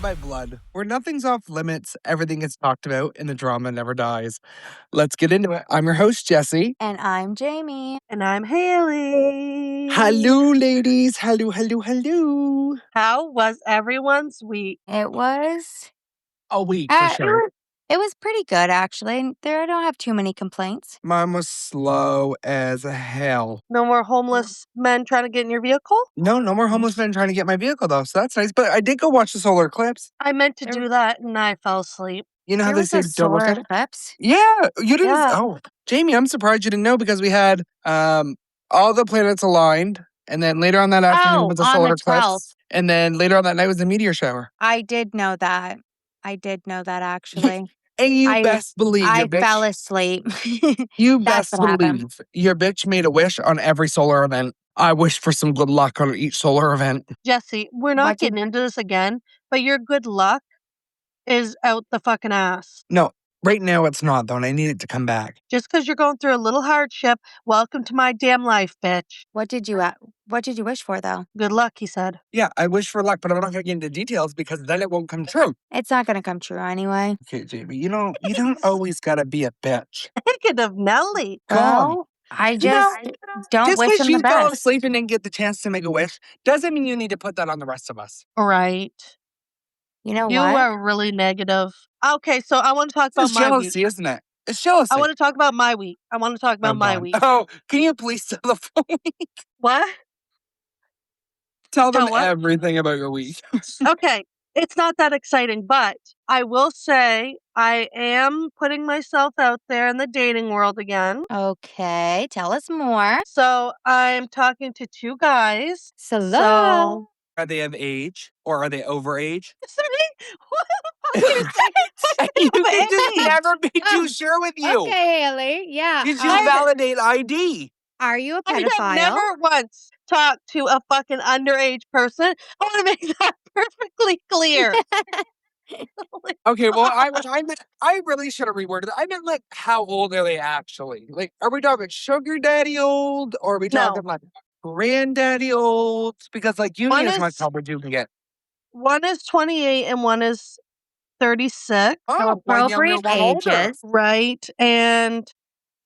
by blood, where nothing's off limits, everything is talked about, and the drama never dies. Let's get into it. I'm your host, Jesse. And I'm Jami. And I'm Haley. Hello, ladies. Hello. How was everyone's week? It was A week for sure. It was pretty good, actually. I don't have too many complaints. Mine was slow as hell. No more homeless men trying to get in your vehicle? No more homeless men trying to get my vehicle, though, so that's nice. But I did go watch the solar eclipse. I meant to do that, and I fell asleep. You know how There they was say a don't look solar at it? eclipse? Yeah, you didn't. Yeah. Oh, Jami, I'm surprised you didn't know because we had all the planets aligned, and then later on that afternoon was a on solar the eclipse, 12th. and then later on that night was a meteor shower. I did know that. Actually. And you best believe I your bitch. fell asleep. You That's best what happened. believe your bitch made a wish on every solar event. I wish for some good luck on each solar event. Jesse, we're not getting into this again, but your good luck is out the fucking ass. No, right now it's not, though, and I need it to come back. Just because you're going through a little hardship, welcome to my damn life, bitch. What did you wish for, though? Good luck, he said. Yeah, I wish for luck, but I'm not going to get into details because then it won't come true. It's not going to come true anyway. Okay, Jami, you don't always got to be a bitch. Thinking of Nelly. Well, I just don't Just wish because him you the fell best. asleep and didn't get the chance to make a wish doesn't mean you need to put that on the rest of us. Right. You know You what? are really negative. Okay, so I want to talk about It's my jealousy, week. isn't it? It's jealousy. I want to talk about my week. Oh, God. week. Oh, can you please tell the full week? What? Tell them Tell what? everything about your week. Okay, it's not that exciting, but I will say I am putting myself out there in the dating world again. Okay, tell us more. So I'm talking to two guys. So, Are they of age or are they over age? What the fuck are you saying? You can just Age. never be too sure with you. okay, Haley. Yeah. Did you validate ID? Are you a I pedophile? have never once talked to a fucking underage person. I want to make that perfectly clear. Okay, well, I really should have reworded it. I meant, like, how old are they actually? Like, are we talking sugar daddy old or are we talking like granddaddy old? Because, like, you need as much help as you can get. One is 28 and one is 36. Oh, one younger, Appropriate one older. ages. Right. And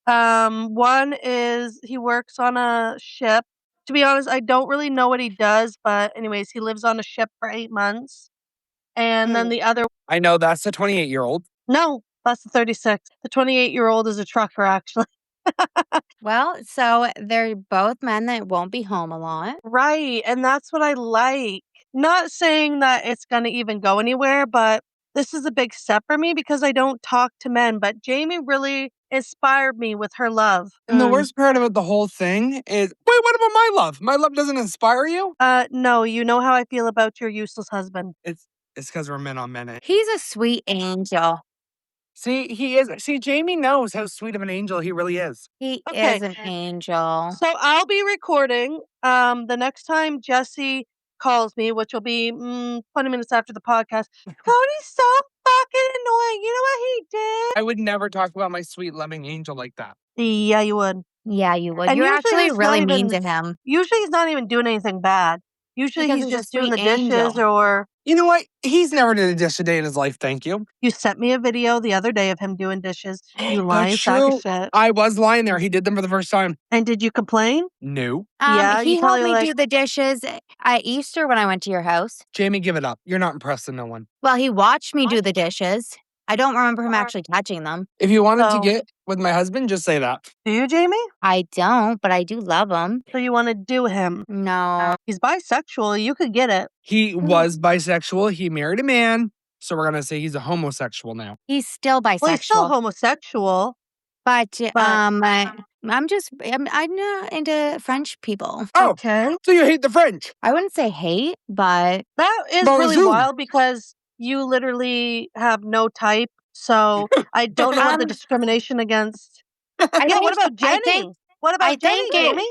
one is he works on a ship. To be honest, I don't really know what he does, but anyways, he lives on a ship for 8 months. And then the other I know that's the 28-year-old. No, that's the 36. The 28-year-old is a trucker, actually. Well, so they're both men that won't be home a lot. Right. And that's what I like. Not saying that it's going to even go anywhere, but this is a big step for me because I don't talk to men. But Jami really inspired me with her love. And the worst part about the whole thing is, wait, what about my love? My love doesn't inspire you? No, you know how I feel about your useless husband. It's because we're men on men. He's a sweet angel. See, he is. See, Jami knows how sweet of an angel he really is. He Okay. is an angel. So I'll be recording the next time Jesse calls me, which will be 20 minutes after the podcast. Cody's so fucking annoying. You know what he did? I would never talk about my sweet, loving angel like that. Yeah, you would. Yeah, you would. And You're usually actually he's not really mean even- to him. Usually he's not even doing anything bad. Usually Because he's he's a just doing the sweet dishes angel. or... You know what? He's never did a dish a day in his life, thank you. You sent me a video the other day of him doing dishes. You lying That's sack true. of shit. I was lying there. He did them for the first time. And did you complain? No. Yeah, He you helped probably me do the dishes at Easter when I went to your house. Jami, give it up. You're not impressing no one. Well, he watched me do the dishes. I don't remember him actually touching them. If you wanted to So- get with my husband, just say that. Do you, Jami? I don't, but I do love him. So you want to do him? No. He's bisexual. You could get it. He was bisexual. He married a man. So we're going to say he's a homosexual now. He's still bisexual. Well, he's still homosexual. But I'm not into French people. Oh, Okay. so you hate the French? I wouldn't say hate, but That is Bonjour. really wild because you literally have no type. So I don't know what the discrimination against. What about Jenny? What about Jenny, Jami?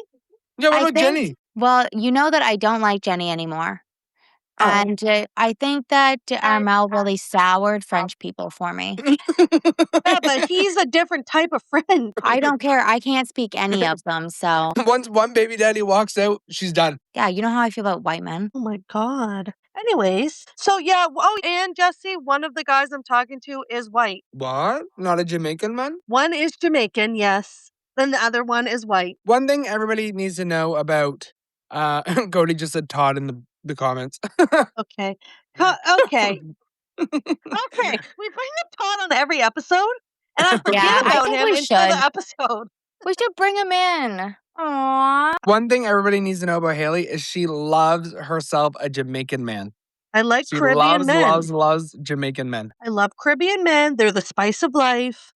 Yeah, what I about think- Jenny? well, you know that I don't like Jenny anymore. Oh. And I think that Armel really soured French people for me. Yeah, but he's a different type of friend. I don't care. I can't speak any of them. So, Once one baby daddy walks out, she's done. yeah, you know how I feel about white men. Oh my God. Anyways, so yeah. Oh, and Jesse, one of the guys I'm talking to is white. What? Not a Jamaican man? One is Jamaican, yes. Then the other one is white. One thing everybody needs to know about Cody just said Todd in the comments. Okay. Okay. Okay. We bring up Todd on every episode, and I forget Yeah, I about think him we until the should. episode. We should bring him in. Aww. One thing everybody needs to know about Haley is she loves herself a Jamaican man. I like She Caribbean men. loves Jamaican men. I love Caribbean men. They're the spice of life.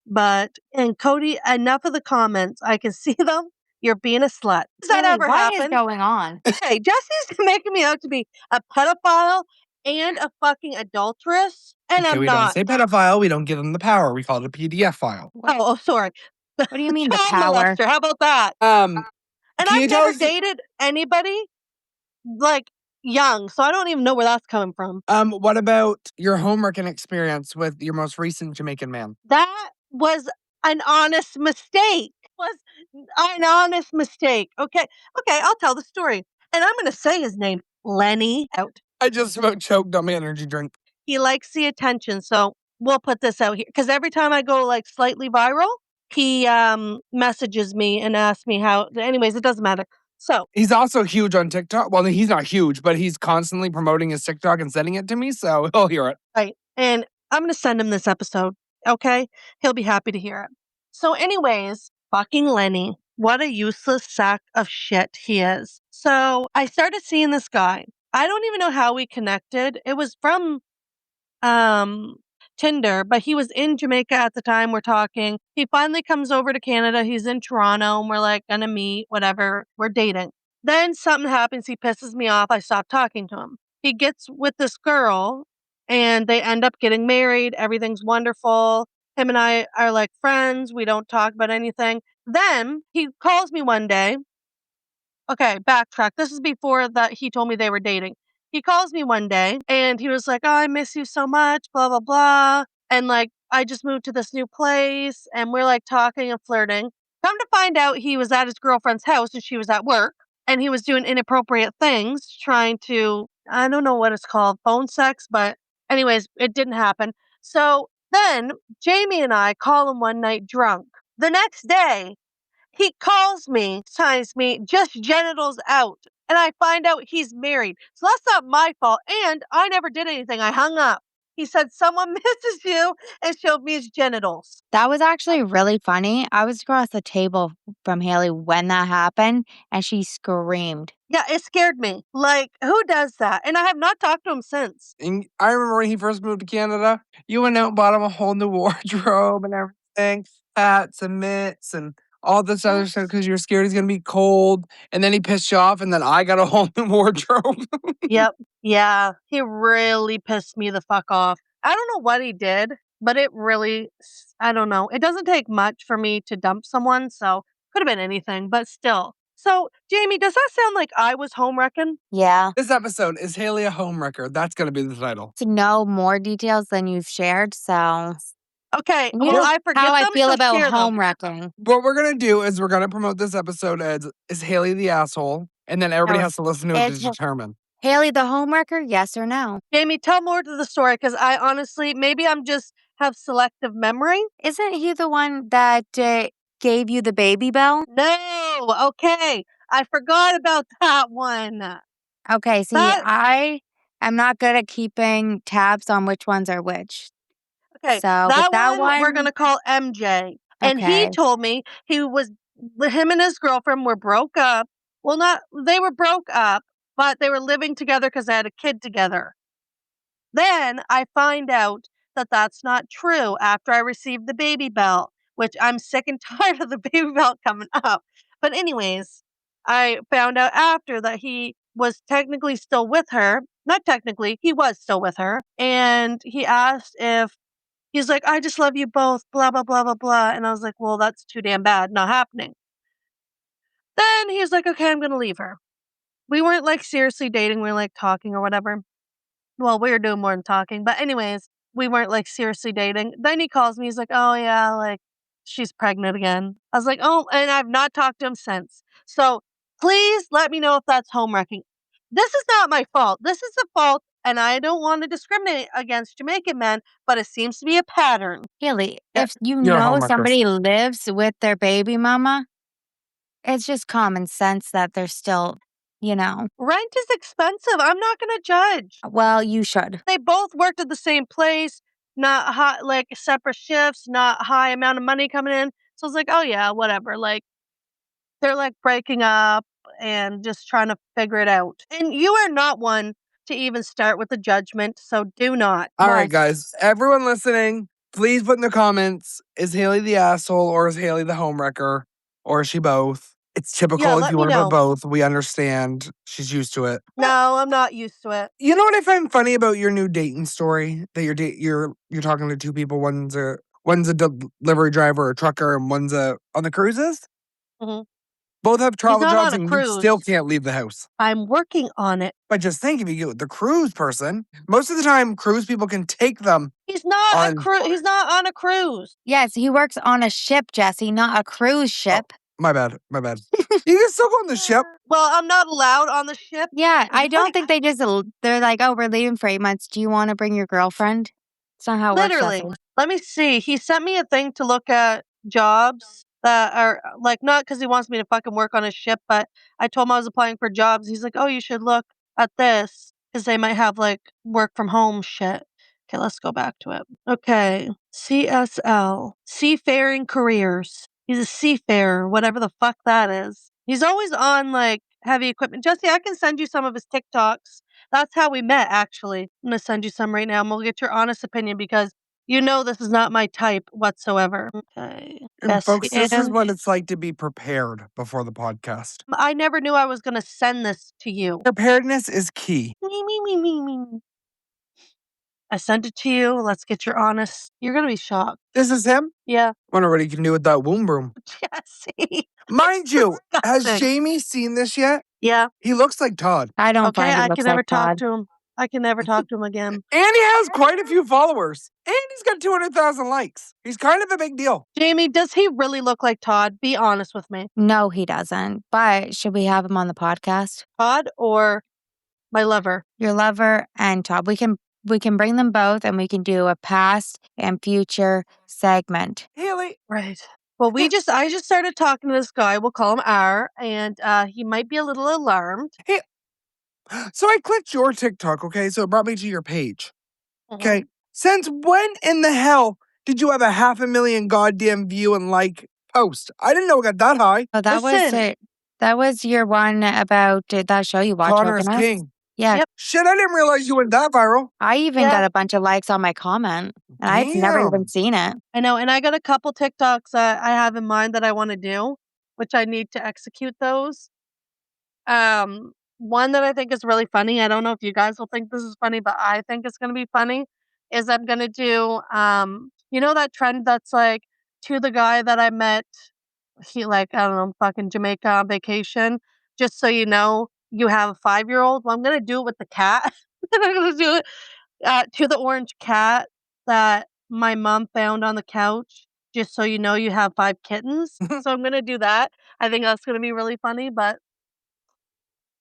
And Cody, enough of the comments. I can see them. You're being a slut. Does that Haley, ever what happen? is going on? Okay, Jesse's making me out to be a pedophile and a fucking adulteress, and Okay, I'm we not. don't say pedophile. We don't give them the power. We call it a PDF file. Oh, sorry. What do you mean the Child power? molester. How about that? And I've never dated anybody like young, so I don't even know where that's coming from. What about your homeworking experience with your most recent Jamaican man? That was an honest mistake. Okay, I'll tell the story. And I'm going to say his name, Lenny. Out. I just about choked on my energy drink. He likes the attention, so we'll put this out here. Because every time I go like slightly viral, he messages me and asks me how. Anyways, it doesn't matter. So he's also huge on TikTok. Well, he's not huge, but he's constantly promoting his TikTok and sending it to me, so he'll hear it. Right. And I'm going to send him this episode, okay? He'll be happy to hear it. So anyways, fucking Lenny. What a useless sack of shit he is. So I started seeing this guy. I don't even know how we connected. It was from Tinder, but he was in Jamaica at the time we're talking. He finally comes over to Canada. He's in Toronto and we're like gonna meet, whatever. We're dating. Then something happens. He pisses me off. I stop talking to him. He gets with this girl and they end up getting married. Everything's wonderful. Him and I are like friends. We don't talk about anything. Then he calls me one day. Okay, backtrack. This is before that he told me they were dating. He calls me one day and he was like, oh, I miss you so much, blah, blah, blah. And like, I just moved to this new place and we're like talking and flirting. Come to find out he was at his girlfriend's house and she was at work and he was doing inappropriate things, trying to, I don't know what it's called, phone sex, but anyways, it didn't happen. So then Jami and I call him one night drunk. The next day, he calls me, signs me, just genitals out. And I find out he's married. So that's not my fault. And I never did anything. I hung up. He said, someone misses you and showed me his genitals. That was actually really funny. I was across the table from Haley when that happened and she screamed. Yeah, it scared me. Like, who does that? And I have not talked to him since. And I remember when he first moved to Canada, you went out and bought him a whole new wardrobe and everything, hats and mitts and all this other stuff because you're scared he's going to be cold. And then he pissed you off, and then I got a whole new wardrobe. Yep. Yeah. He really pissed me the fuck off. I don't know what he did, but it really, I don't know. It doesn't take much for me to dump someone, so could have been anything, but still. So, Jami, does that sound like I was homewrecking? Yeah. This episode is Haley a homewrecker. That's going to be the title. To know more details than you've shared, so. Okay, You well, know I forget how I them, feel so about share them. homewrecking. What we're going to do is we're going to promote this episode as Is Haley the Asshole? And then everybody has to listen to it to determine. Haley the homewrecker, yes or no? Jami, tell more to the story, because I honestly, maybe I'm just have selective memory. Isn't he the one that gave you the baby bell? No, okay. I forgot about that one. Okay, see, I am not good at keeping tabs on which ones are which. Okay, so that one we're going to call MJ. And he told me him and his girlfriend were broke up. Well, they were broke up, but they were living together because they had a kid together. Then I find out that that's not true after I received the baby belt, which I'm sick and tired of the baby belt coming up. But anyways, I found out after that he was technically still with her. Not technically, he was still with her. And he asked if, he's like, I just love you both, blah, blah, blah, blah, blah. And I was like, well, that's too damn bad, not happening. Then he was like, okay, I'm going to leave her. We weren't like seriously dating. We were like talking or whatever. Well, we were doing more than talking. But anyways, we weren't like seriously dating. Then he calls me. He's like, oh, yeah, like she's pregnant again. I was like, oh, and I've not talked to him since. So please let me know if that's homewrecking. This is not my fault. This is the fault And I don't want to discriminate against Jamaican men, but it seems to be a pattern. Haley, Yeah. if you You're a know homewrecker. somebody lives with their baby mama, it's just common sense that they're still, Rent is expensive. I'm not going to judge. well, you should. They both worked at the same place, not high, like separate shifts, not high amount of money coming in. So it's like, oh yeah, whatever. Like they're like breaking up and just trying to figure it out. And you are not one to even start with the judgment, so do not. All right, guys. Everyone listening, please put in the comments, is Haley the asshole or is Haley the homewrecker? Or is she both? It's typical if let you me want to know. put both. We understand. She's used to it. No, I'm not used to it. You know what I find funny about your new dating story? That you're talking to two people. One's a delivery driver or trucker, and one's on the cruises. Mhm. Both have travel not jobs, on a and you cruise. still can't leave the house. I'm working on it. But just think, if you get the cruise person, most of the time, cruise people can take them. He's not He's not on a cruise. Yes, he works on a ship, Jesse, not a cruise ship. My bad. You can still go on the ship. Well, I'm not allowed on the ship. Yeah, I don't think they're like, oh, we're leaving for 8 months. Do you want to bring your girlfriend? It's not how it Literally. works, Jesse. Let me see. He sent me a thing to look at jobs that are like, not because he wants me to fucking work on his ship, but I told him I was applying for jobs. He's like, oh, you should look at this because they might have like work from home shit. Okay, let's go back to it. Okay. CSL, Seafaring Careers. He's a seafarer, whatever the fuck that is. He's always on like heavy equipment. Jesse, I can send you some of his TikToks. That's how we met, actually. I'm going to send you some right now and we'll get your honest opinion because you know this is not my type whatsoever. Okay. And folks, this is what it's like to be prepared before the podcast. I never knew I was going to send this to you. Preparedness is key. Me. I sent it to you. Let's get your honest. You're going to be shocked. This is him? Yeah. Wonder what he can do with that womb broom. Jesse. Mind you, has disgusting. Jami seen this yet? Yeah. He looks like Todd. I don't Okay, find I it looks can never like talk Todd. to him. I can never talk to him again. And he has quite a few followers. And he's got 200,000 likes. He's kind of a big deal. Jami, does he really look like Todd? Be honest with me. No, he doesn't. But should we have him on the podcast? Todd or my lover? Your lover and Todd. We can bring them both and we can do a past and future segment. Haley. Right. Well, I just started talking to this guy. We'll call him R, and he might be a little alarmed. Hey, so I clicked your TikTok, okay? So it brought me to your page. Okay. Since when in the hell did you have a 500,000 goddamn view and like post? I didn't know it got that high. Oh, that was it. That was your one about that show you watched. Connor's King. Yeah. Yep. Shit, I didn't realize you went that viral. I even got a bunch of likes on my comment, and I've never even seen it. I know, and I got a couple TikToks that I have in mind that I want to do, which I need to execute those. One that I think is really funny, I don't know if you guys will think this is funny, but I think it's going to be funny, is I'm going to do, you know that trend that's like, to the guy that I met, he like, I don't know, fucking Jamaica on vacation, just so you know, you have a 5-year-old. Well, I'm going to do it with the cat. I'm going to do it to the orange cat that my mom found on the couch, just so you know you have 5 kittens. So I'm going to do that. I think that's going to be really funny, but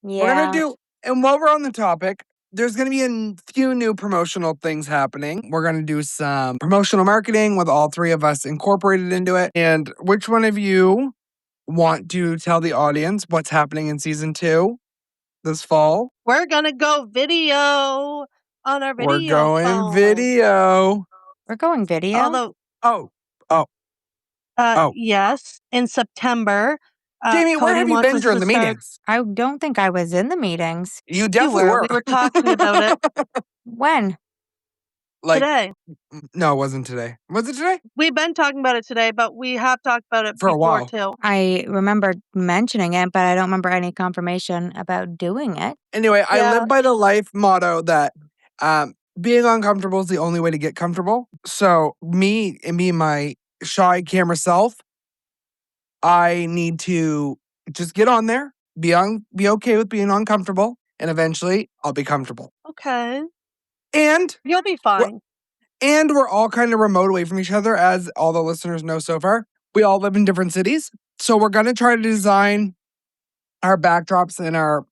yeah. We're going to do, and while we're on the topic, there's going to be a few new promotional things happening. We're going to do some promotional marketing with all 3 of us incorporated into it. And which one of you want to tell the audience what's happening in season 2 this fall? We're going to go video on our video. We're going phone. video. We're going video? Although, yes, in September. Jami, where have you been during the meetings? I don't think I was in the meetings. You definitely were. We were talking about it. When? Today. No, it wasn't today. Was it today? We've been talking about it today, but we have talked about it for a while too. I remember mentioning it, but I don't remember any confirmation about doing it. Anyway, I live by the life motto that being uncomfortable is the only way to get comfortable. So me, my shy camera self, I need to just get on there, be okay with being uncomfortable, and eventually I'll be comfortable. Okay. And you'll be fine. And we're all kind of remote away from each other, as all the listeners know so far. We all live in different cities. So we're going to try to design our backdrops and our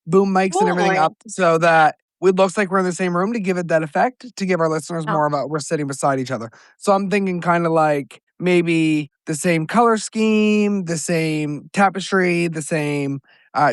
boom mics and everything up so that it looks like we're in the same room to give it that effect, to give our listeners Oh. more of a we're sitting beside each other. So I'm thinking kind of like maybe the same color scheme, the same tapestry, the same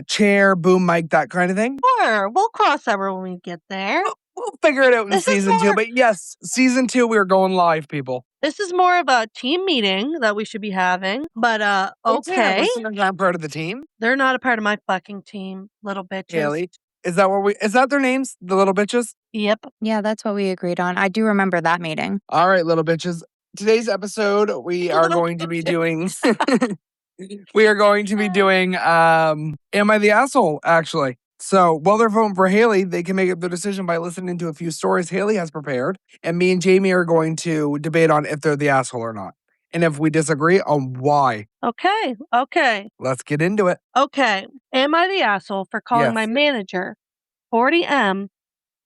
chair, boom mic, that kind of thing. Sure, we'll cross over when we get there. We'll figure it out in This is season 2. more- But yes, season 2, we're going live, people. This is more of a team meeting that we should be having. But okay. Listeners aren't part of the team. They're not a part of my fucking team, little bitches. Haley, is that their names? The little bitches? Yep. Yeah, that's what we agreed on. I do remember that meeting. All right, little bitches. Today's episode, we are Little going to be doing Am I the Asshole, actually. So while they're voting for Haley, they can make up their decision by listening to a few stories Haley has prepared. And me and Jami are going to debate on if they're the asshole or not. And if we disagree, on why. Okay. Let's get into it. Okay. Am I the asshole for calling my manager, 40M,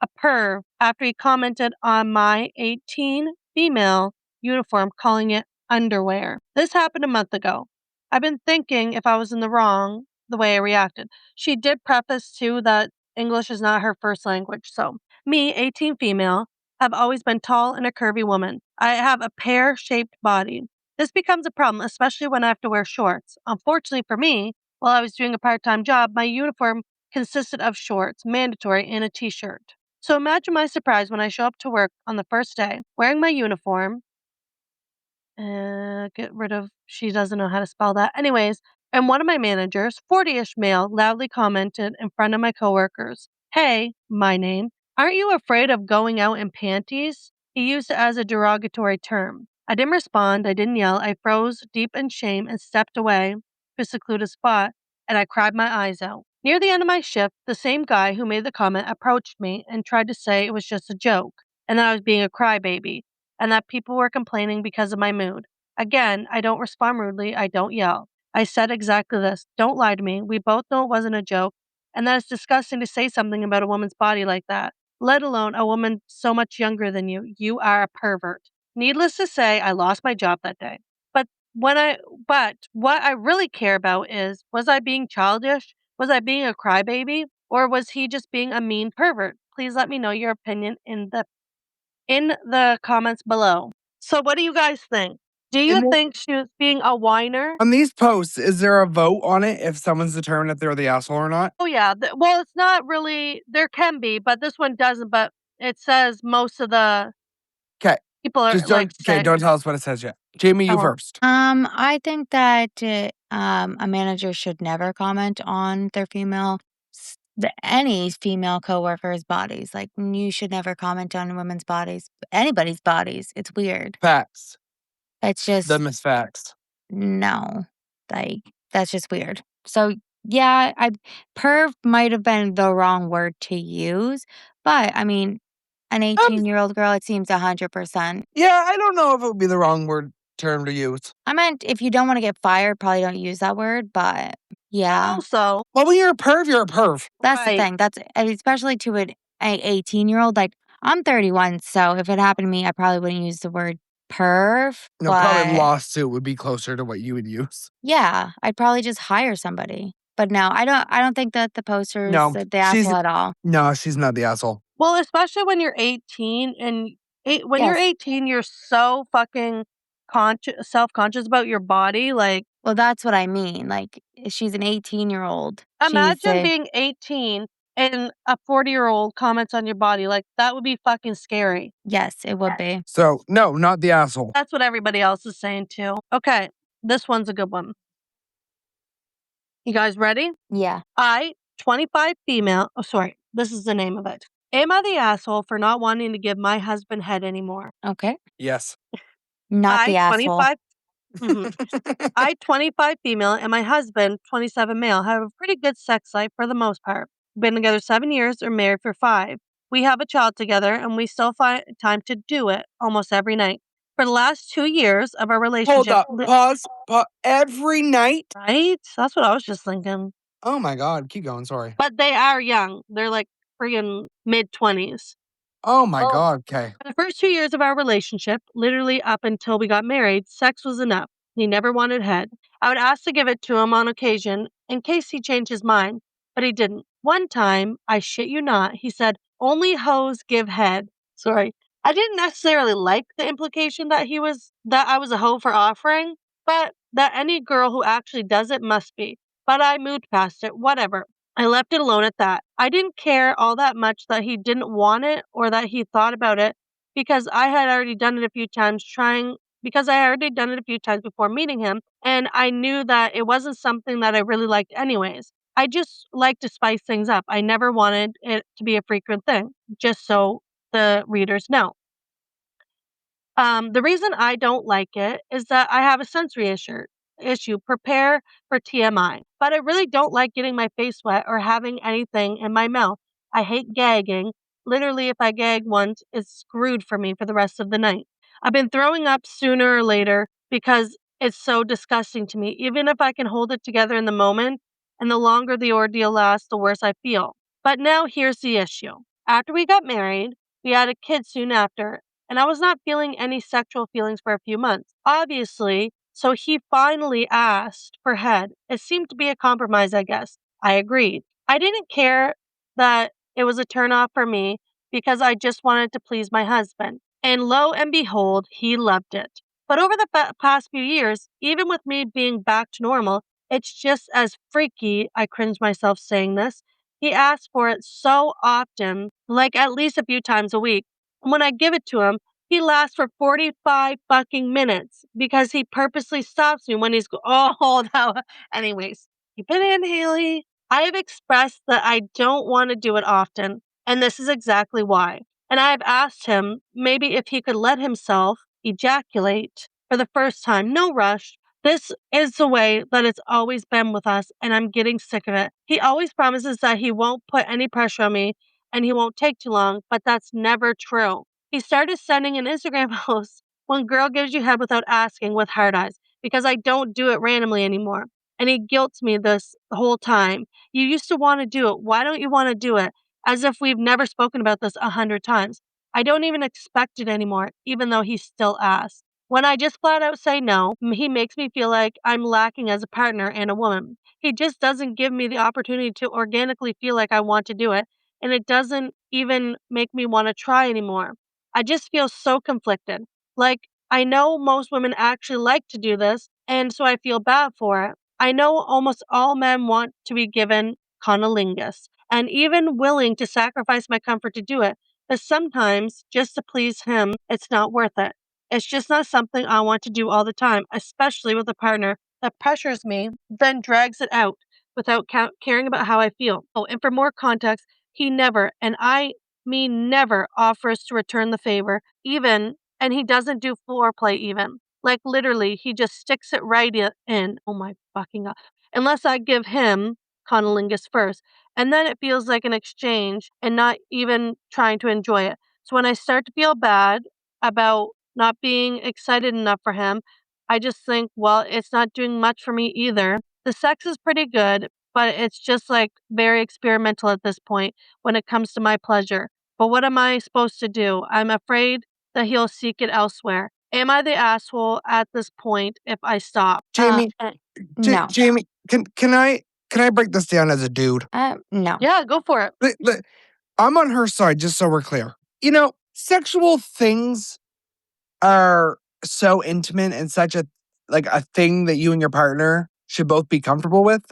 a perv after he commented on my 18 female uniform, calling it underwear? This happened a month ago. I've been thinking if I was in the wrong the way I reacted. She did preface too that English is not her first language. So, me, 18 female, have always been tall and a curvy woman. I have a pear-shaped body. This becomes a problem, especially when I have to wear shorts. Unfortunately for me, while I was doing a part-time job, my uniform consisted of shorts, mandatory, and a t-shirt. So imagine my surprise when I show up to work on the first day, wearing my uniform. Get rid of, she doesn't know how to spell that. Anyways, and one of my managers, 40-ish male, loudly commented in front of my coworkers, "Hey, my name, aren't you afraid of going out in panties?" He used it as a derogatory term. I didn't respond, I didn't yell, I froze deep in shame and stepped away to a secluded spot, and I cried my eyes out. Near the end of my shift, the same guy who made the comment approached me and tried to say it was just a joke, and that I was being a crybaby, and that people were complaining because of my mood. Again, I don't respond rudely, I don't yell. I said exactly this: "Don't lie to me. We both know it wasn't a joke, and that it's disgusting to say something about a woman's body like that, let alone a woman so much younger than you. You are a pervert." Needless to say, I lost my job that day. But what I really care about is, was I being childish? Was I being a crybaby? Or was he just being a mean pervert? Please let me know your opinion in the comments below. So what do you guys think? Do you think she was being a whiner? On these posts, is there a vote on it if someone's determined if they're the asshole or not? Oh, yeah. Well, it's not really. There can be, but this one doesn't. But it says most of the people are don't tell us what it says yet. Jami, you first. I think that a manager should never comment on their any female coworkers' bodies. Like, you should never comment on women's bodies, anybody's bodies. It's weird. Facts. It's just Them is facts. no, like, that's just weird. So yeah, perv might have been the wrong word to use, but I mean, an 18-year-old girl, it seems 100%. Yeah, I don't know if it would be the wrong term to use. I meant if you don't want to get fired, probably don't use that word, but yeah. Also, well, when you're a perv, you're a perv. That's the thing. That's especially to an 18-year-old. Like, I'm 31, so if it happened to me, I probably wouldn't use the word perv. No, probably lawsuit would be closer to what you would use. Yeah, I'd probably just hire somebody. But no, I don't think that the poster is the asshole at all. No, she's not the asshole. Well, especially when you're 18 and you're 18, you're so fucking self-conscious about your body. Like, well, that's what I mean. Like, she's an 18-year-old. Imagine being 18 and a 40-year-old comments on your body. Like, that would be fucking scary. Yes, it would be. So, no, not the asshole. That's what everybody else is saying too. Okay, this one's a good one. You guys ready? Yeah. 25 female. Oh, sorry. This is the name of it. Am I the asshole for not wanting to give my husband head anymore? Okay. Yes. Not the asshole. 25 female and my husband, 27 male, have a pretty good sex life for the most part. Been together 7 years or married for 5. We have a child together and we still find time to do it almost every night. For the last 2 years of our relationship. Hold up. Pause. Every night? Right? That's what I was just thinking. Oh my God. Keep going. Sorry. But they are young. They're like friggin' mid-20s. Oh my God. Okay. For the first 2 years of our relationship, literally up until we got married, sex was enough. He never wanted head. I would ask to give it to him on occasion in case he changed his mind, but he didn't. One time, I shit you not, he said, only hoes give head. Sorry. I didn't necessarily like the implication that I was a hoe for offering, but that any girl who actually does it must be. But I moved past it, whatever. I left it alone at that. I didn't care all that much that he didn't want it or that he thought about it because I had already done it a few times before meeting him, and I knew that it wasn't something that I really liked anyways. I just like to spice things up. I never wanted it to be a frequent thing, just so the readers know. The reason I don't like it is that I have a sensory issue. Prepare for TMI. But I really don't like getting my face wet or having anything in my mouth. I hate gagging. Literally, if I gag once, it's screwed for me for the rest of the night. I've been throwing up sooner or later because it's so disgusting to me, even if I can hold it together in the moment. And the longer the ordeal lasts, the worse I feel. But now here's the issue. After we got married, we had a kid soon after, and I was not feeling any sexual feelings for a few months. Obviously, so he finally asked for head. It seemed to be a compromise, I guess. I agreed. I didn't care that it was a turnoff for me because I just wanted to please my husband. And lo and behold, he loved it. But over the past few years, even with me being back to normal, it's just as freaky. I cringe myself saying this. He asks for it so often, like at least a few times a week. And when I give it to him, he lasts for 45 fucking minutes because he purposely stops me when oh, that, anyways, keep it in, Haley. I have expressed that I don't want to do it often, and this is exactly why. And I have asked him maybe if he could let himself ejaculate for the first time. No rush. This is the way that it's always been with us, and I'm getting sick of it. He always promises that he won't put any pressure on me and he won't take too long, but that's never true. He started sending an Instagram post when girl gives you head without asking with hard eyes because I don't do it randomly anymore. And he guilts me this the whole time. You used to want to do it. Why don't you want to do it? As if we've never spoken about this 100 times. I don't even expect it anymore, even though he still asks. When I just flat out say no, he makes me feel like I'm lacking as a partner and a woman. He just doesn't give me the opportunity to organically feel like I want to do it, and it doesn't even make me want to try anymore. I just feel so conflicted. Like, I know most women actually like to do this, and so I feel bad for it. I know almost all men want to be given conolingus, and even willing to sacrifice my comfort to do it, but sometimes, just to please him, it's not worth it. It's just not something I want to do all the time, especially with a partner that pressures me, then drags it out without caring about how I feel. Oh, and for more context, he never, and I mean never, offers to return the favor, and he doesn't do foreplay even. Like literally, he just sticks it right in. Oh my fucking god. Unless I give him conolingus first. And then it feels like an exchange and not even trying to enjoy it. So when I start to feel bad about not being excited enough for him, I just think, well, it's not doing much for me either. The sex is pretty good, but it's just like very experimental at this point when it comes to my pleasure. But what am I supposed to do? I'm afraid that he'll seek it elsewhere. Am I the asshole at this point if I stop? Jami, No. Jami, can I break this down as a dude? No. Yeah, go for it. I'm on her side, just so we're clear. You know, sexual things are so intimate and such a thing that you and your partner should both be comfortable with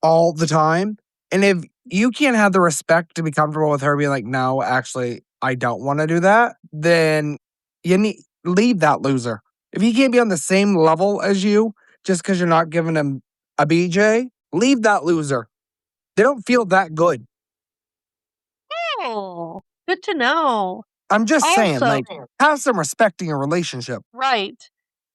all the time. And if you can't have the respect to be comfortable with her being like, no, actually, I don't want to do that, then leave that loser. If he can't be on the same level as you just because you're not giving him a BJ, leave that loser. They don't feel that good. Oh, good to know. I'm just saying, Also- have some respect in your relationship. Right.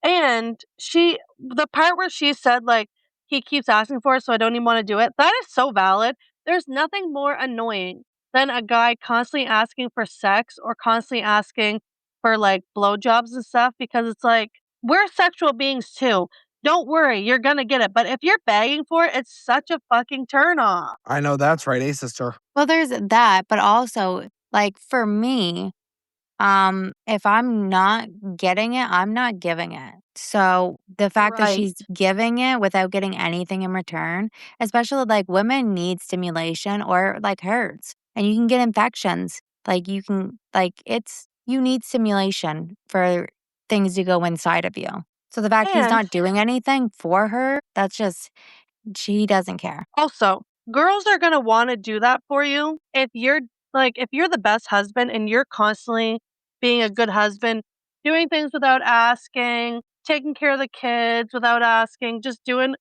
And the part where she said, like, he keeps asking for it, so I don't even want to do it, that is so valid. There's nothing more annoying than a guy constantly asking for sex or constantly asking for, like, blowjobs and stuff because it's like, we're sexual beings too. Don't worry, you're gonna get it. But if you're begging for it, it's such a fucking turnoff. I know that's right, sister. Well, there's that, but also, like, for me, if I'm not getting it, I'm not giving it. So the fact that she's giving it without getting anything in return, especially like women need stimulation or like hurts, and you can get infections Like, you can, like, you need stimulation for things to go inside of you. So the fact he's And not doing anything for her, that's just, she doesn't care. also, girls are gonna wanna do that for you if you're if you're the best husband and you're constantly being a good husband, doing things without asking, taking care of the kids without asking, just doing,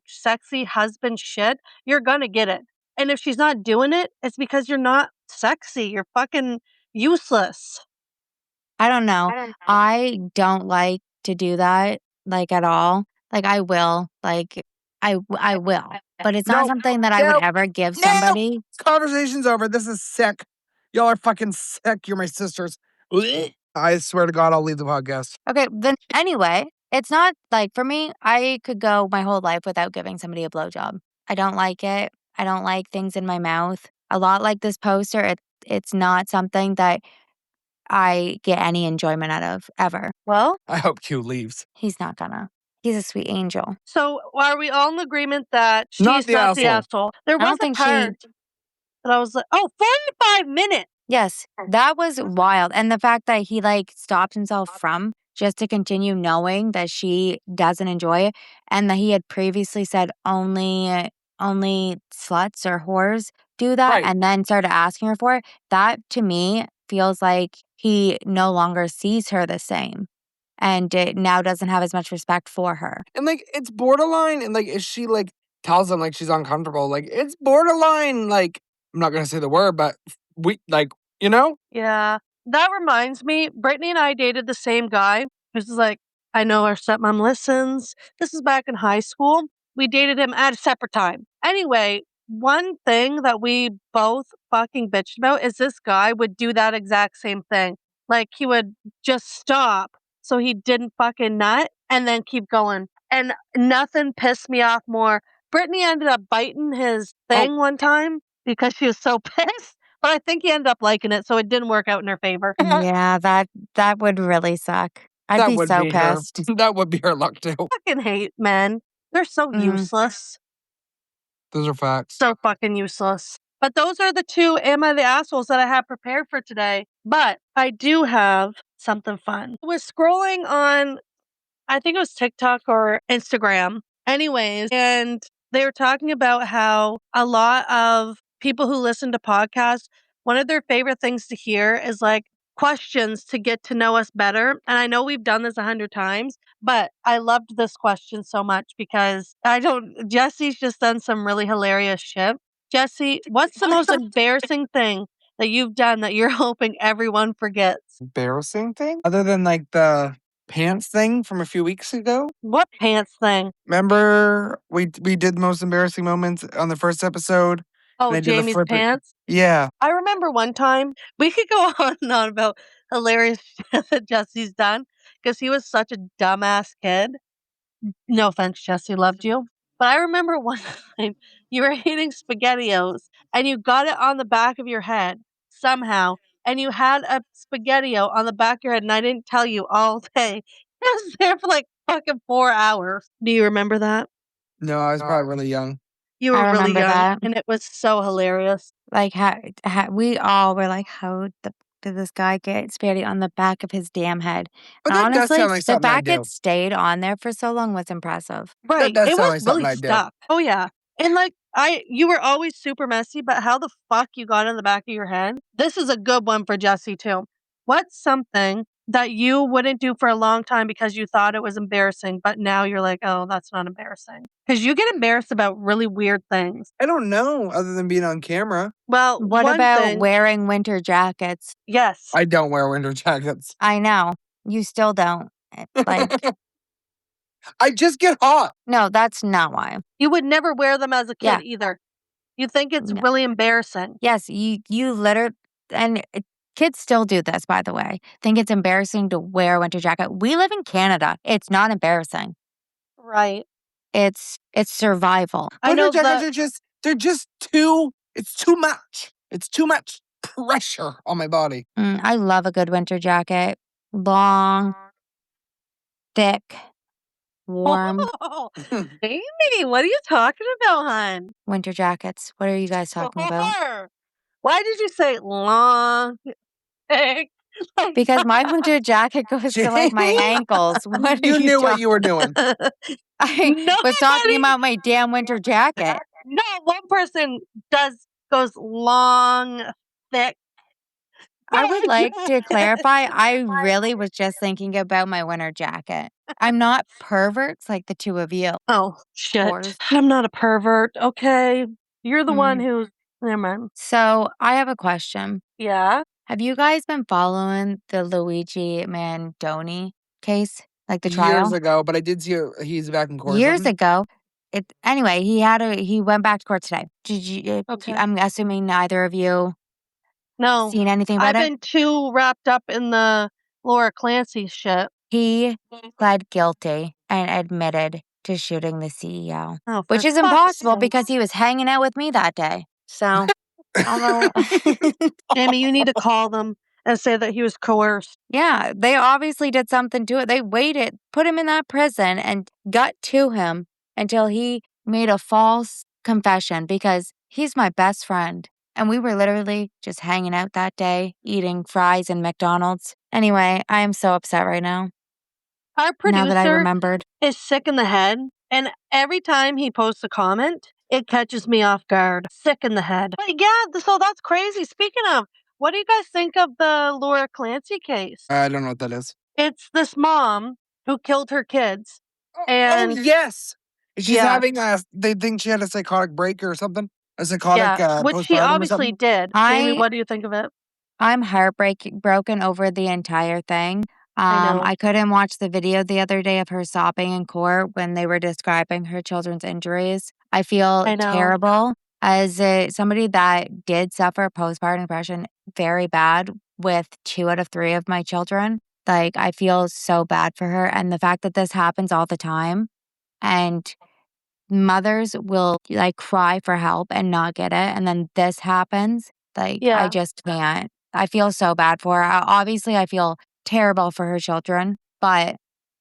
sexy husband shit, you're gonna get it. And if she's not doing it, it's because you're not sexy, you're fucking useless. I don't know. I don't like to do that, like, at all. Like, I will, like, I will, but it's not No, something that I would no, ever give no. somebody. Conversation's over. This is sick. Y'all are fucking sick. You're my sisters. I swear to God, I'll leave the podcast. Okay, then anyway, it's not like, for me, I could go my whole life without giving somebody a blowjob. I don't like it. I don't like things in my mouth. A lot like this poster, it's not something that I get any enjoyment out of, ever. Well, I hope Q leaves. He's not gonna. He's a sweet angel. so are we all in agreement that Not she's the not the asshole. asshole? There I was don't a think she. part that I was like, oh, 45 minutes. Yes, that was wild. And the fact that he, like, stopped himself from just to continue knowing that she doesn't enjoy it, and that he had previously said only sluts or whores do that, Right. and then started asking her for it. That, to me, feels like he no longer sees her the same, and it now doesn't have as much respect for her. And like, it's borderline. And like, if she like tells him like she's uncomfortable, like it's borderline. Like, I'm not gonna say the word, but we like, you know. Yeah. That reminds me, Brittany and I dated the same guy who's like, I know our stepmom listens. This is back in high school. We dated him at a separate time. Anyway, one thing that we both fucking bitched about is this guy would do that exact same thing. Like, he would just stop so he didn't fucking nut and then keep going. And nothing pissed me off more. Brittany ended up biting his thing one time because she was so pissed. But I think he ended up liking it, so it didn't work out in her favor. Yeah, that would really suck. I'd That be would so be her. pissed. That would be her luck too. Fucking hate men. They're so useless. Those are facts. So fucking useless. But those are the two Am I the Assholes that I have prepared for today. But I do have something fun. I was scrolling on, I think it was TikTok or Instagram. Anyways, and they were talking about how a lot of people who listen to podcasts, one of their favorite things to hear is like questions to get to know us better. And I know we've done this 100 times, but I loved this question so much because Jesse's just done some really hilarious shit. Jesse, what's the most embarrassing thing that you've done that you're hoping everyone forgets? Embarrassing thing? Other than like the pants thing from a few weeks ago? What pants thing? Remember we did the most embarrassing moments on the first episode? Oh, I did the Jamie's flip it. pants? Yeah. I remember one time, we could go on and on about hilarious shit that Jesse's done because he was such a dumbass kid. No offense, Jesse, loved you. But I remember one time you were eating SpaghettiOs and you got it on the back of your head somehow, and you had a SpaghettiO on the back of your head, and I didn't tell you all day. It was there for like fucking 4 hours. Do you remember that? No, I was probably really young. You were I really remember young, that. and it was so hilarious. Like, we all were like, how did this guy get spaghetti on the back of his damn head? But And that does honestly, sound like the something I'd fact do. it stayed on there for so long was impressive. Right. does It sound was like something really I'd do. stuck. Oh yeah. And like you were always super messy, but how the fuck you got in the back of your head? This is a good one for Jesse too. What's something that you wouldn't do for a long time because you thought it was embarrassing, but now you're like, oh, that's not embarrassing? Because you get embarrassed about really weird things. I don't know, other than being on camera. Well, What one about thing, wearing winter jackets? yes. I don't wear winter jackets. I know. You still don't. Like, I just get hot. no, that's not why. You would never wear them as a Yeah. kid either. You think it's No. really embarrassing. Yes, you literally, and kids still do this, by the way. Think it's embarrassing to wear a winter jacket. We live in Canada. It's not embarrassing. Right. It's survival. I know Winter jackets they're just it's too much. It's too much pressure on my body. I love a good winter jacket. Long, thick, warm Oh, Amy, what are you talking about, hon? winter jackets. What are you guys talking about? Why did you say long? Because my winter jacket goes to like my ankles. What are You knew what talking? you were doing. I was talking about my damn winter jacket. No, one person goes long, thick. I would like to clarify, I really was just thinking about my winter jacket. I'm not perverts like the two of you. Oh, shit. Whores. I'm not a pervert, okay? You're the one Mm. who's. Never mind. So I have a question. Yeah? Have you guys been following the Luigi Mandoni case? Like the Years trial? ago, but I did see he's back in court. or Years something. ago. Anyway, he went back to court today. Did you? Okay. I'm assuming neither of you No. seen anything about I've it. been too wrapped up in the Laura Clancy shit. He pled guilty and admitted to shooting the CEO, Oh, which for is fuck's impossible sake. because he was hanging out with me that day. So I don't know. Jamie, you need to call them and say that he was coerced. Yeah, they obviously did something to it. They waited, put him in that prison, and got to him until he made a false confession because he's my best friend. And we were literally just hanging out that day, eating fries and McDonald's. Anyway, I am so upset right now. Our Now that I producer remembered. is sick in the head, and every time he posts a comment, it catches me off guard. Sick in the head. But yeah, so that's crazy. Speaking of, what do you guys think of the Laura Clancy case? I don't know what that is. It's this mom who killed her kids. Oh And yes, she's Yeah. having a. They think she had a psychotic break or something. A psychotic which she postpartum or obviously something. did. Jamie, what do you think of it? I'm broken over the entire thing. I know. I couldn't watch the video the other day of her sobbing in court when they were describing her children's injuries. I feel I know. terrible as somebody that did suffer postpartum depression very bad with 2 out of 3 of my children. Like, I feel so bad for her. And the fact that this happens all the time and mothers will like cry for help and not get it. And then this happens. Like, I Yeah. just can't. I feel so bad for her. Obviously, I feel terrible for her children, but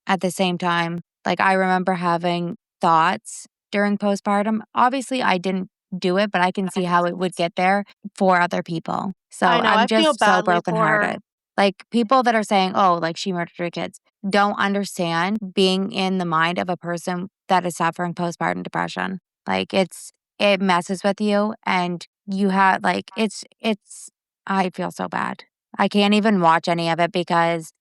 at the same time, like I remember having thoughts during postpartum. Obviously, I didn't do it, but I can see how it would get there for other people. So I know. I'm I feel just so badly for her. brokenhearted. Like people that are saying, oh, like she murdered her kids, don't understand being in the mind of a person that is suffering postpartum depression. Like it messes with you and you have like I feel so bad. I can't even watch any of it because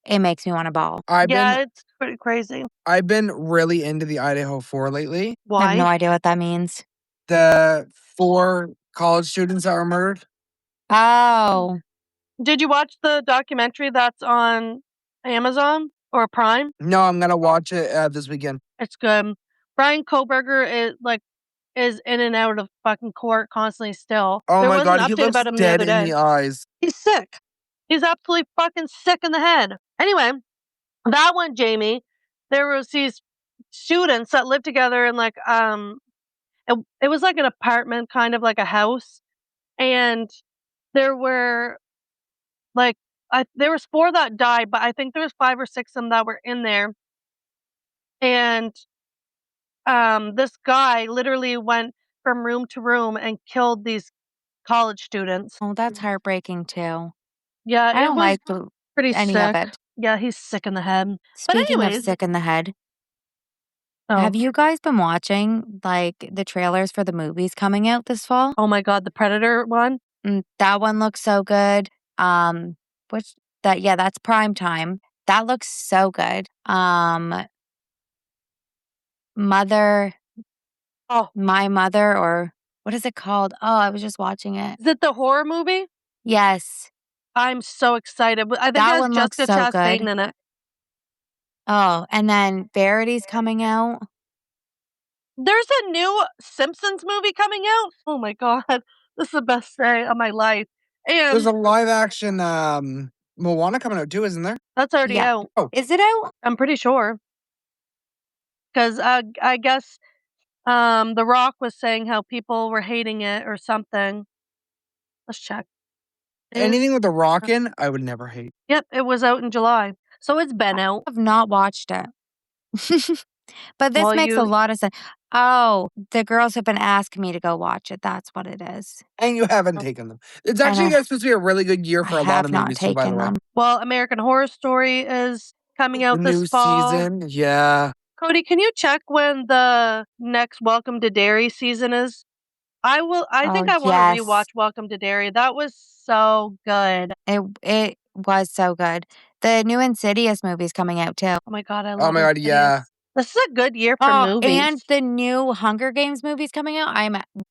it makes me want to bawl. It's pretty crazy. I've been really into the Idaho 4 lately. I have no Why? idea what that means. The 4 college students that were murdered. Oh, Did you watch the documentary that's on Amazon or Prime? No, I'm gonna watch it this weekend. It's good. Brian Koberger is in and out of fucking court constantly still. Oh There my was god, an he update looks about him the dead other in day. the eyes. He's sick. He's absolutely fucking sick in the head. Anyway, that one, Jamie, there was these students that lived together in like it was like an apartment, kind of like a house, and there were like there was 4 that died, but I think there was 5 or 6 of them that were in there. And this guy literally went from room to room and killed these college students. oh, that's heartbreaking too. Yeah, I it don't was like pretty any sick. of it. Yeah, he's sick in the head. But Speaking of anyways, sick in the head, oh, have you guys been watching like the trailers for the movies coming out this fall? oh my god, the Predator one. That one looks so good. Which that's prime time. That looks so good. Mother, Oh, My Mother, or what is it called? Oh, I was just watching it. is it the horror movie? Yes. I'm so excited. I think That it has one looks Jessica so Chastain good. in it. Oh, and then Verity's coming out. There's a new Simpsons movie coming out. Oh my god, this is the best day of my life. And There's a live action Moana coming out too, isn't there? that's already Yeah. out. Oh. Is it out? I'm pretty sure. Because I guess The Rock was saying how people were hating it or something. Let's check. Anything with the rock in, I would never hate. Yep, it was out in July. So it's been out. I have not watched it. But this makes a lot of sense. Oh, the girls have been asking me to go watch it. That's what it is. And you haven't taken them. It's actually supposed to be a really good year for a lot of movies too, by the way. Well, American Horror Story is coming out this fall. New season, yeah. Cody, can you check when the next Welcome to Derry season is? I think I want to rewatch Welcome to Derry. That was so good. It was so good. The new Insidious movie's coming out too. Oh my god, I love Insidious. yeah. This is a good year for movies. And the new Hunger Games movie's coming out.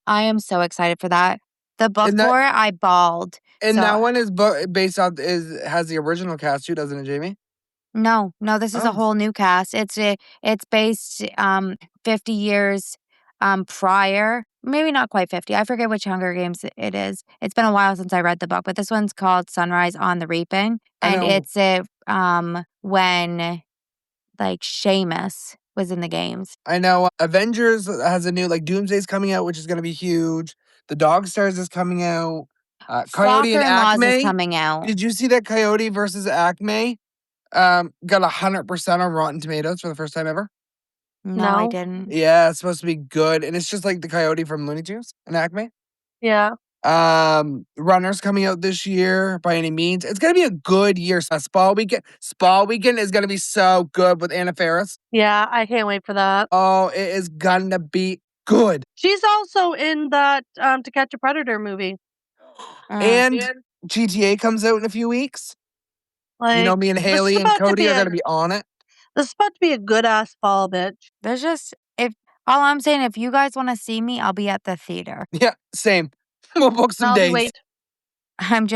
I am so excited for that. The book for it, I bawled. And that one is based on has the original cast too, doesn't it, Jamie? No, this is a whole new cast. It's based 50 years prior. Maybe not quite 50. I forget which Hunger Games it is. It's been a while since I read the book, but this one's called Sunrise on the Reaping. And it's when like Shameless was in the games. I know Avengers has a new Doomsday's coming out, which is going to be huge. The Dog Stars is coming out. Coyote and Acme is coming out. Did you see that Coyote versus Acme got 100% on Rotten Tomatoes for the first time ever? No, I didn't. Yeah, it's supposed to be good, and it's just like the Coyote from Looney Tunes and Acme. Yeah. Runner's coming out this year by any means. It's gonna be a good year. Spa Weekend is gonna be so good with Anna Faris. Yeah, I can't wait for that. Oh, it is gonna be good. She's also in that To Catch a Predator movie. And GTA comes out in a few weeks. You know, me and Haley and Cody are gonna be on it. This is about to be a good ass fall, bitch. There's just all I'm saying, if you guys want to see me, I'll be at the theater. Yeah, same. We'll book some days. I'm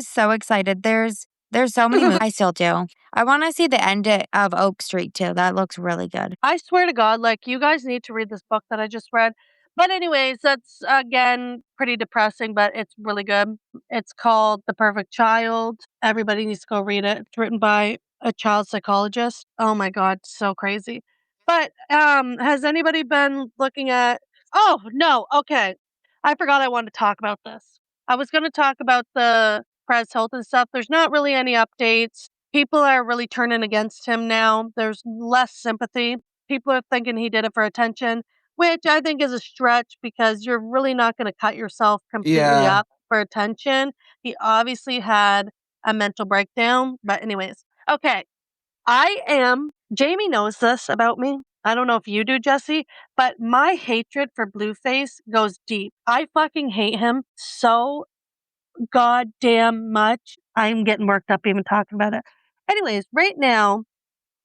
so excited. There's so many movies. I still do. I want to see the end of Oak Street too. That looks really good. I swear to God, you guys need to read this book that I just read. But anyways, that's again pretty depressing, but it's really good. It's called The Perfect Child. Everybody needs to go read it. It's written by a child psychologist. Oh my God, so crazy. But has anybody been looking at... Oh, no, okay. I forgot I wanted to talk about this. I was going to talk about the Perez Hilton stuff. There's not really any updates. People are really turning against him now. There's less sympathy. People are thinking he did it for attention, which I think is a stretch because you're really not going to cut yourself completely up for attention. He obviously had a mental breakdown. But anyways, okay. Jami knows this about me. I don't know if you do, Jesse, but my hatred for Blueface goes deep. I fucking hate him so goddamn much. I'm getting worked up even talking about it. Anyways, right now,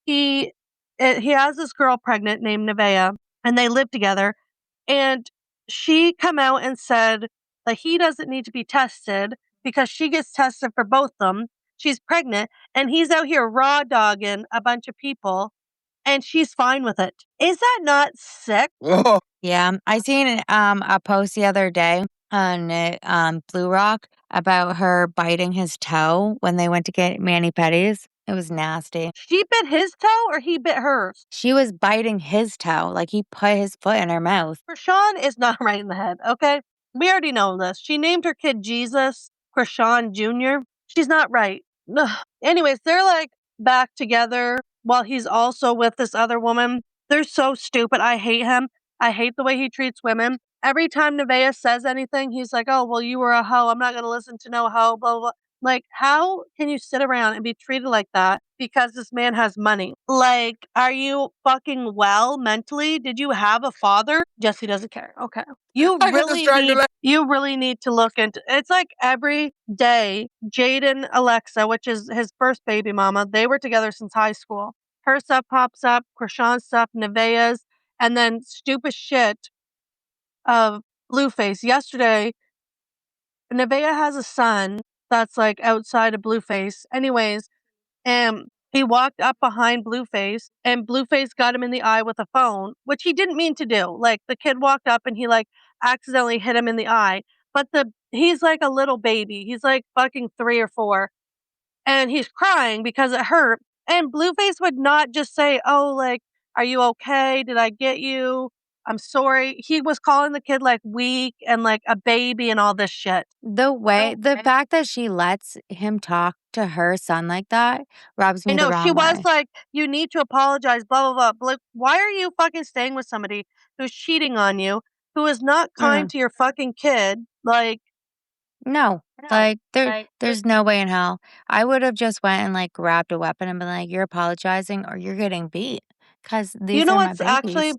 he has this girl pregnant named Nevaeh, and they live together. And she come out and said that he doesn't need to be tested because she gets tested for both of them. She's pregnant, and he's out here raw dogging a bunch of people, and she's fine with it. Is that not sick? Yeah, I seen a post the other day on Blue Rock about her biting his toe when they went to get mani-pedis. It was nasty. She bit his toe or he bit hers? She was biting his toe, like he put his foot in her mouth. Krishan is not right in the head, okay? We already know this. She named her kid Jesus, Krishan Jr. She's not right. Ugh. Anyways, they're back together while he's also with this other woman. They're so stupid. I hate him. I hate the way he treats women. Every time Nevaeh says anything, he's like, oh, well, you were a hoe. I'm not going to listen to no hoe, blah, blah, blah. How can you sit around and be treated like that because this man has money? Are you fucking well mentally? Did you have a father? Jesse doesn't care. Okay. You really need to look into... It's every day, Jaden Alexa, which is his first baby mama, they were together since high school. Her stuff pops up, Krishan's stuff, Nevaeh's, and then stupid shit of Blueface. Yesterday, Nevaeh has a son that's outside of Blueface. Anyways, he walked up behind Blueface, and Blueface got him in the eye with a phone, which he didn't mean to do. The kid walked up and he accidentally hit him in the eye. But he's a little baby. He's fucking 3 or 4. And he's crying because it hurt. And Blueface would not just say, oh, are you okay? Did I get you? I'm sorry. He was calling the kid weak and a baby and all this shit. The fact that she lets him talk to to her son like that rubs I me the know, she wrong was way. like, "You need to apologize, blah, blah, blah." Like, why are you fucking staying with somebody who's cheating on you, who is not kind Mm-mm. to your fucking kid? Like, No. Like, there's no way in hell. I would have just went and, like, grabbed a weapon and been like, "You're apologizing or you're getting beat, because you these know are my what's actually babies."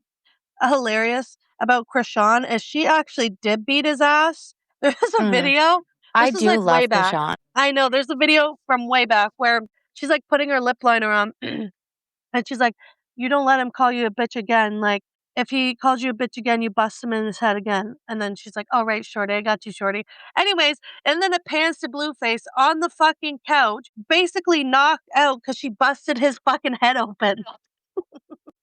hilarious about Krishan is she actually did beat his ass. There's a Mm. video. I This is, do like, way love back. Krishan. I know, there's a video from way back where she's, like, putting her lip liner on, and she's like, "You don't let him call you a bitch again, like, if he calls you a bitch again, you bust him in his head again." And then she's like, "Alright, shorty, I got you, shorty." Anyways, and then it pans to Blueface on the fucking couch, basically knocked out because she busted his fucking head open.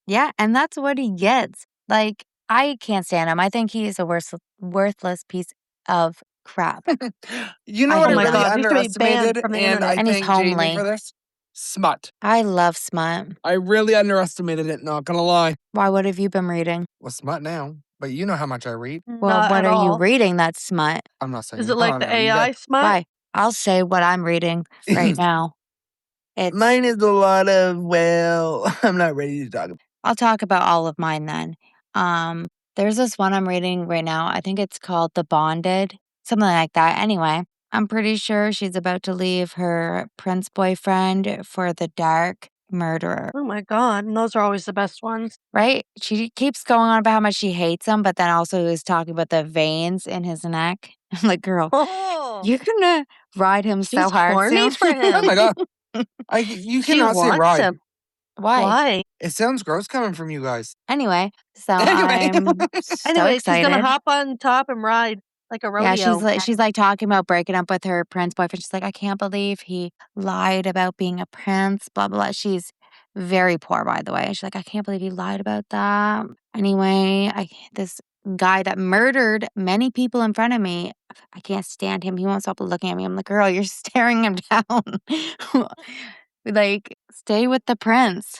Yeah, and that's what he gets. Like, I can't stand him. I think he is a worthless piece of crap. You know I what Oh I hate my really him. god, he should be banned underestimated, from the and internet. I And he's thank Jami for homely. this? Smut. I love smut. I really underestimated it, not gonna lie. Why, what have you been reading? Well, smut now, but you know how much I read. Well, Not what at are you all. reading that's smut? I'm not Is saying. it Hold like on the now. You got AI smut? Why? I'll say what I'm reading right now. It's mine is a lot of, well, I'm not ready to talk about. I'll talk about all of mine then. There's this one I'm reading right now. I think it's called The Bonded, something like that. Anyway, I'm pretty sure she's about to leave her prince boyfriend for the dark murderer, Oh my god, and those are always the best ones. right? She keeps going on about how much she hates him, but then also is talking about the veins in his neck. I'm like, girl, Oh, you're gonna ride him so she's hard horny soon. for Oh my him. god. You She cannot say wants ride. him. Why? Why? It sounds gross coming from you guys. Anyway, so Anyway. I'm so Anyways, she's gonna excited. hop on top and ride like a Yeah, rodeo. she's like talking about breaking up with her prince boyfriend. She's like, I can't believe he lied about being a prince, blah, blah, blah. She's very poor, by the way. She's like, I can't believe he lied about that. Anyway, this guy that murdered many people in front of me, I can't stand him. He won't stop looking at me. I'm like, girl, you're staring him down. Like, stay with the prince.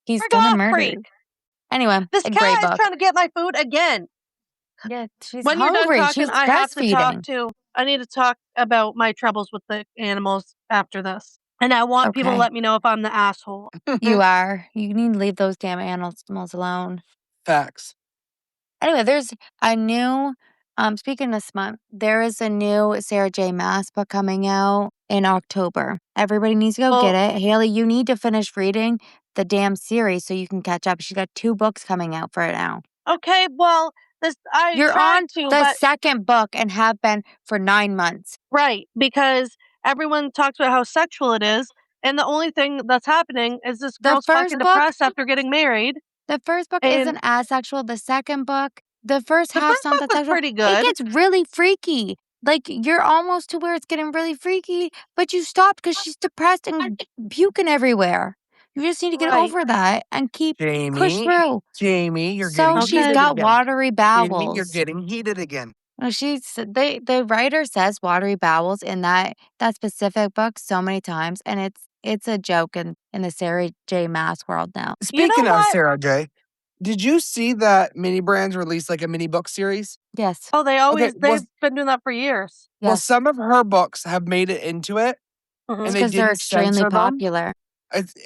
He's Frick gonna off, murder freak. you. Anyway, This a great cat is book. trying to get my food again. Yeah, she's When you're done hungry. talking, She's I have to talk breastfeeding. to. I need to talk about my troubles with the animals after this. And I want people to Okay. let me know if I'm the asshole. You are. You need to leave those damn animals alone. Facts. Anyway, there's a new, speaking of smut, there is a new Sarah J. Maas book coming out in October. Everybody needs to go get Well, it. Haley, you need to finish reading the damn series so you can catch up. She's got 2 books coming out for it now. okay, well, this I You're tried on to, the but second book and have been for 9 months. right, because everyone talks about how sexual it is, and the only thing that's happening is this The girl's first fucking book depressed after getting married, The first book and isn't as sexual. The second book, the first the half's first not book that was sexual. pretty It good. gets really freaky. Like, you're almost to where it's getting really freaky, but you stopped because she's depressed and puking everywhere. You just need to get Right. over that and push Jami, through. Jami, you're So getting she's Okay. heated got again. watery Jami, you're bowels. getting heated again. Well, the writer says watery bowels in that specific book so many times, and it's a joke in the Sarah J. Maas world now. You know Speaking of what? Sarah J, did you see that Mini Brands released like a mini book series? Yes, Oh, Okay, they've been doing that for years. well, yes. some of her books have made it into it, Mhm. and It's they because they're didn't extremely censor them. popular.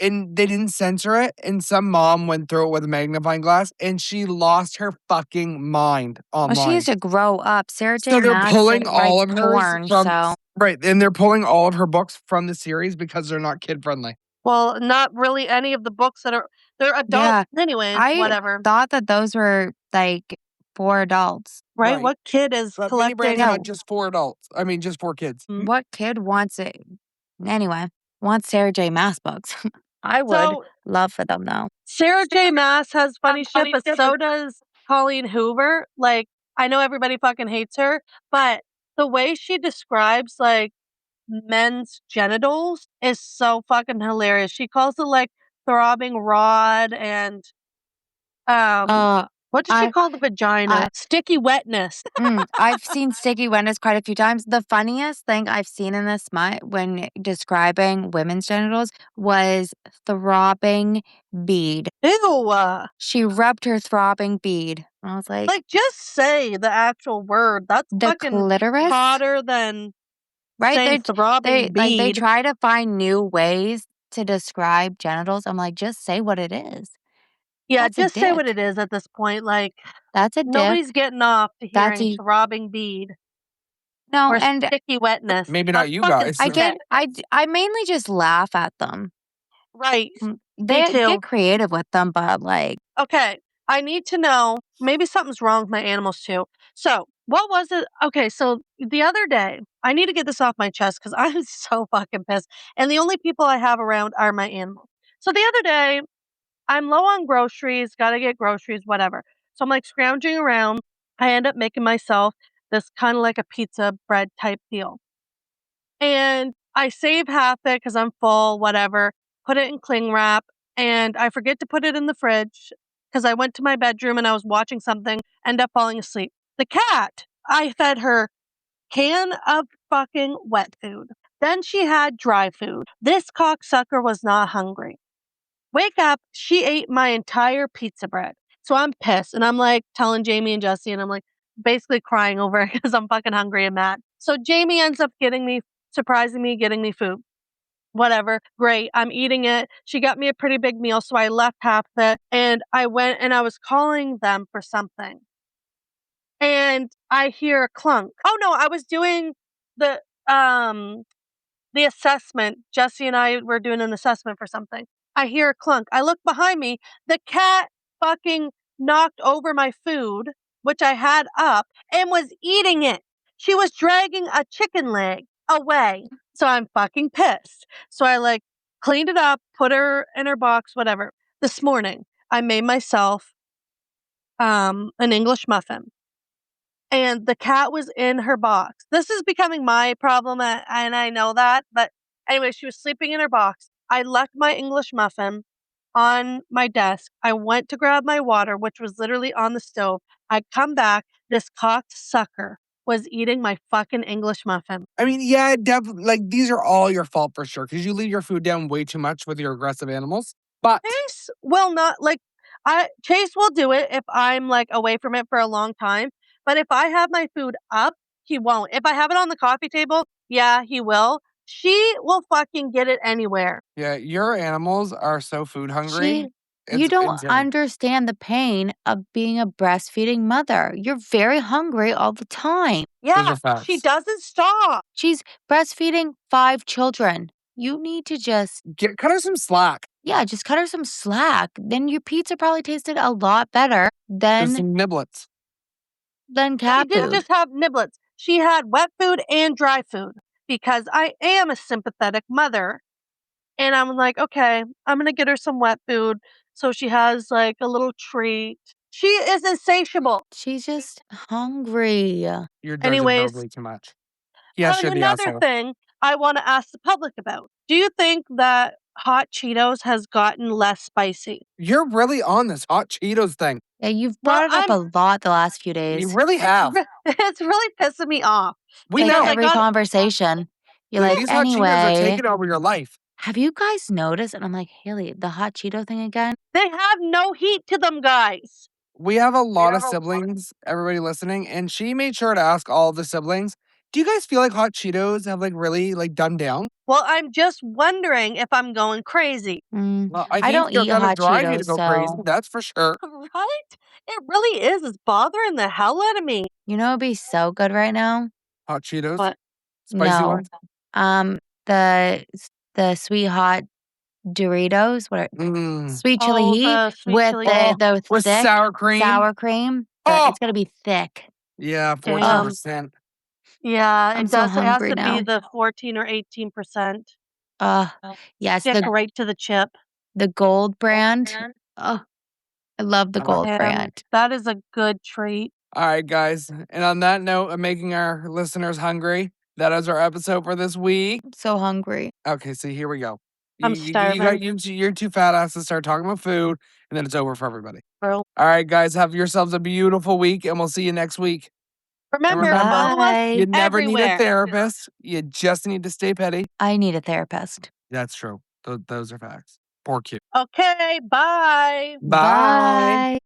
And they didn't censor it, and some mom went through it with a magnifying glass, and she lost her fucking mind Well, she online. needs to grow up. Sarah J. So they're Maas pulling all writes of hers porn, from so right, and they're pulling all of her books from the series because they're not kid friendly. Well, not really any of the books they're adult. yeah. Anyways, I whatever. thought that those were like for adults. Right? Right. What kid is But Mini Brands collecting? had just for adults. I mean, just for kids. What kid wants it? Anyway, wants Sarah J. Maas books. I would So love for them though. Sarah J. Maas has funny shit, but so does Colleen Hoover. Like, I know everybody fucking hates her, but the way she describes like men's genitals is so fucking hilarious. She calls it like throbbing rod and what does she I call the vagina? Sticky wetness. I've seen sticky wetness quite a few times. The funniest thing I've seen in this smut when describing women's genitals was throbbing bead. Ew. She rubbed her throbbing bead. I was like, Like, just say the actual word. That's the fucking clitoris? hotter than Right? saying throbbing bead. They try to find new ways to describe genitals. I'm like, just say what it is. Yeah, That's a just say what dick. it is at this point. Like, That's a dick. nobody's getting off to That's hearing throbbing bead No, or and sticky wetness. Maybe not That's you fucking guys. sick. I mainly just laugh at them. Right. They Me too. get creative with them, but like, Okay, I need to know, maybe something's wrong with my animals too. So, what was it? Okay, so the other day, I need to get this off my chest because I'm so fucking pissed. And the only people I have around are my animals. So the other day, I'm low on groceries, gotta get groceries, whatever. So I'm like scrounging around. I end up making myself this kind of like a pizza bread type deal. And I save half it because I'm full, whatever, put it in cling wrap, and I forget to put it in the fridge because I went to my bedroom and I was watching something, end up falling asleep. The cat, I fed her can of fucking wet food. Then she had dry food. This cocksucker was not hungry. Wake up, she ate my entire pizza bread. So I'm pissed and I'm like telling Jamie and Jesse and I'm like basically crying over it because I'm fucking hungry and mad. So Jamie ends up surprising me, getting me food. Whatever, great. I'm eating it. She got me a pretty big meal, so I left half of it and I went and I was calling them for something. And I hear a clunk. Oh no, I was doing the assessment. Jesse and I were doing an assessment for something. I hear a clunk. I look behind me. The cat fucking knocked over my food, which I had up, and was eating it. She was dragging a chicken leg away. So I'm fucking pissed. So I like cleaned it up, put her in her box, whatever. This morning, I made myself an English muffin. And the cat was in her box. This is becoming my problem, and I know that. But anyway, she was sleeping in her box. I left my English muffin on my desk. I went to grab my water, which was literally on the stove. I come back. This cocksucker was eating my fucking English muffin. I mean, yeah, definitely. Like, these are all your fault for sure because you leave your food down way too much with your aggressive animals. But Chase will not Chase will do it if I'm like away from it for a long time. But if I have my food up, he won't. If I have it on the coffee table, yeah, he will. She will fucking get it anywhere. Yeah, your animals are so food hungry. You don't insane. understand the pain of being a breastfeeding mother. You're very hungry all the time. Yeah, she doesn't stop. She's breastfeeding 5 children. You need to just cut her some slack. Yeah, just cut her some slack. Then your pizza probably tasted a lot better There's than some niblets. cat She didn't food. just have niblets. She had wet food and dry food because I am a sympathetic mother. And I'm like, okay, I'm going to get her some wet food so she has like a little treat. She is insatiable. She's just hungry. You're judging her Anyways, way too much. Yeah, should be another also. thing I want to ask the public about. Do you think that hot Cheetos has gotten less spicy? You're really on this hot Cheetos thing. Yeah, you've brought it up a lot the last few days. You really have. It's really pissing me off. We know. Every conversation. You're like, these hot Cheetos are taking over your life. Have you guys noticed? And I'm like, Haley, the hot Cheeto thing again? They have no heat to them, guys. We have a lot of siblings, everybody listening, and she made sure to ask all of the siblings, do you guys feel like hot Cheetos have like really like dumbed down? Well, I'm just wondering if I'm going crazy. Well, I think don't they're eat gonna hot drive you to Cheetos, go crazy. so- That's for sure. Right? It really is. It's bothering the hell out of me. You know it'd be so good right now? Hot Cheetos? What? Spicy No. ones? The sweet hot Doritos, sweet chili heat the sweet with chili the with thick sour cream. It's gonna be thick. Yeah, 14%. Yeah, I'm it so does. It has hungry to now. be the 14 or 18%. Yes, Stick right to the chip. The gold brand. Oh, I love the gold brand. That is a good treat. All right, guys. And on that note of making our listeners hungry, that is our episode for this week. I'm so hungry. Okay, so here we go. I'm starving. You're two fat asses to start talking about food, and then it's over for everybody. Bro. All right, guys, have yourselves a beautiful week, and we'll see you next week. Remember, follow us you never need a everywhere. therapist. You just need to stay petty. I need a therapist. That's true. Those are facts. Poor cute. Okay, bye. Bye.